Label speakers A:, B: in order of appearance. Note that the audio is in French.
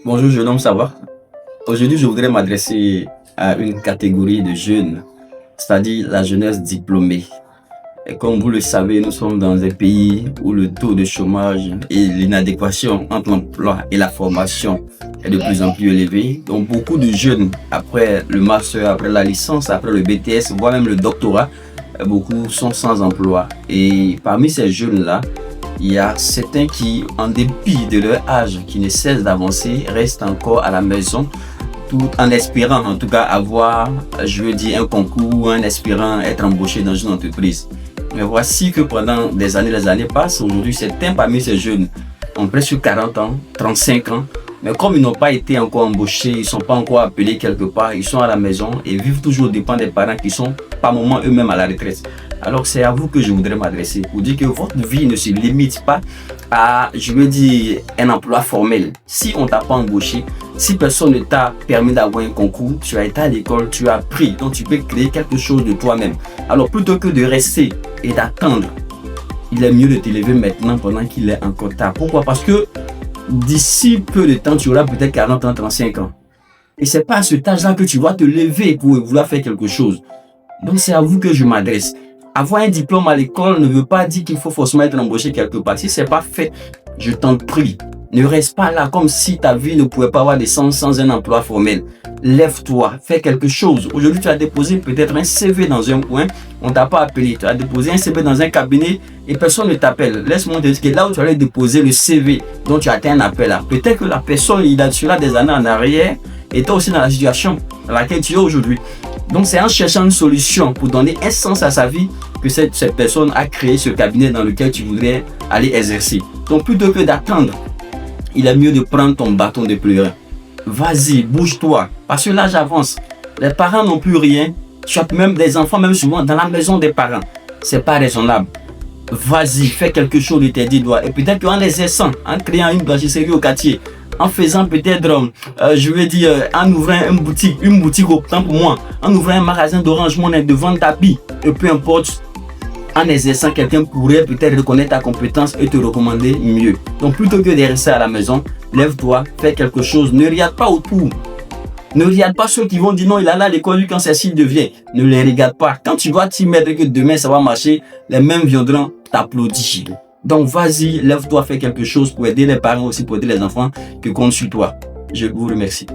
A: Bonjour jeune homme, ça va? Aujourd'hui, je voudrais m'adresser à une catégorie de jeunes, c'est-à-dire la jeunesse diplômée. Et comme vous le savez, nous sommes dans un pays où le taux de chômage et l'inadéquation entre l'emploi et la formation est de plus en plus élevé. Donc beaucoup de jeunes, après le master, après la licence, après le BTS, voire même le doctorat, beaucoup sont sans emploi. Et parmi ces jeunes-là, il y a certains qui, en dépit de leur âge qui ne cesse d'avancer, restent encore à la maison tout en espérant en tout cas avoir, je veux dire, un concours, en espérant être embauché dans une entreprise. Mais voici que pendant des années passent. Aujourd'hui, certains parmi ces jeunes ont presque 40 ans, 35 ans. Mais comme ils n'ont pas été encore embauchés, ils ne sont pas encore appelés quelque part, ils sont à la maison et vivent toujours aux dépens des parents qui sont par moment eux-mêmes à la retraite. Alors c'est à vous que je voudrais m'adresser pour dire que votre vie ne se limite pas à, je veux dire, un emploi formel. Si on ne t'a pas embauché, si personne ne t'a permis d'avoir un concours, tu as été à l'école, tu as appris, donc tu peux créer quelque chose de toi-même. Alors plutôt que de rester et d'attendre, il est mieux de te lever maintenant pendant qu'il est encore tard. Pourquoi? Parce que d'ici peu de temps, tu auras peut-être 40 ans, 35 ans. Et c'est pas à cet âge-là que tu vas te lever pour vouloir faire quelque chose. Donc c'est à vous que je m'adresse. Avoir un diplôme à l'école ne veut pas dire qu'il faut forcément être embauché quelque part. Si c'est pas fait, je t'en prie, ne reste pas là comme si ta vie ne pouvait pas avoir de sens sans un emploi formel. Lève-toi, fais quelque chose. Aujourd'hui, tu as déposé peut-être un CV dans un coin, on ne t'a pas appelé. Tu as déposé un CV dans un cabinet et personne ne t'appelle. Laisse-moi te dire que là où tu allais déposer le CV dont tu as atteint un appel là, peut-être que la personne, il a cela des années en arrière, était aussi dans la situation dans laquelle tu es aujourd'hui. Donc c'est en cherchant une solution pour donner un sens à sa vie que cette personne a créé ce cabinet dans lequel tu voudrais aller exercer. Donc plutôt que d'attendre, il est mieux de prendre ton bâton de pèlerin. Vas-y, bouge-toi. Parce que l'âge avance. Les parents n'ont plus rien. Tu as même des enfants, même souvent dans la maison des parents. C'est pas raisonnable. Vas-y, fais quelque chose de tes 10 doigts. Et peut-être qu'en exerçant, en créant une blanchisserie au quartier, en faisant peut-être, je veux dire, en ouvrant une boutique autant pour moi, en ouvrant un magasin d'Orange Money de vente d'habits, et peu importe, en exerçant, quelqu'un pourrait peut-être reconnaître ta compétence et te recommander mieux. Donc plutôt que de rester à la maison, lève-toi, fais quelque chose, ne regarde pas autour. Ne regarde pas ceux qui vont dire non, il a là à l'école, lui quand c'est s'il devient. Ne les regarde pas. Quand tu vas t'y mettre que demain ça va marcher, les mêmes viendront t'applaudir. Donc vas-y, lève-toi, fais quelque chose pour aider les parents aussi, pour aider les enfants qui comptent sur toi. Je vous remercie.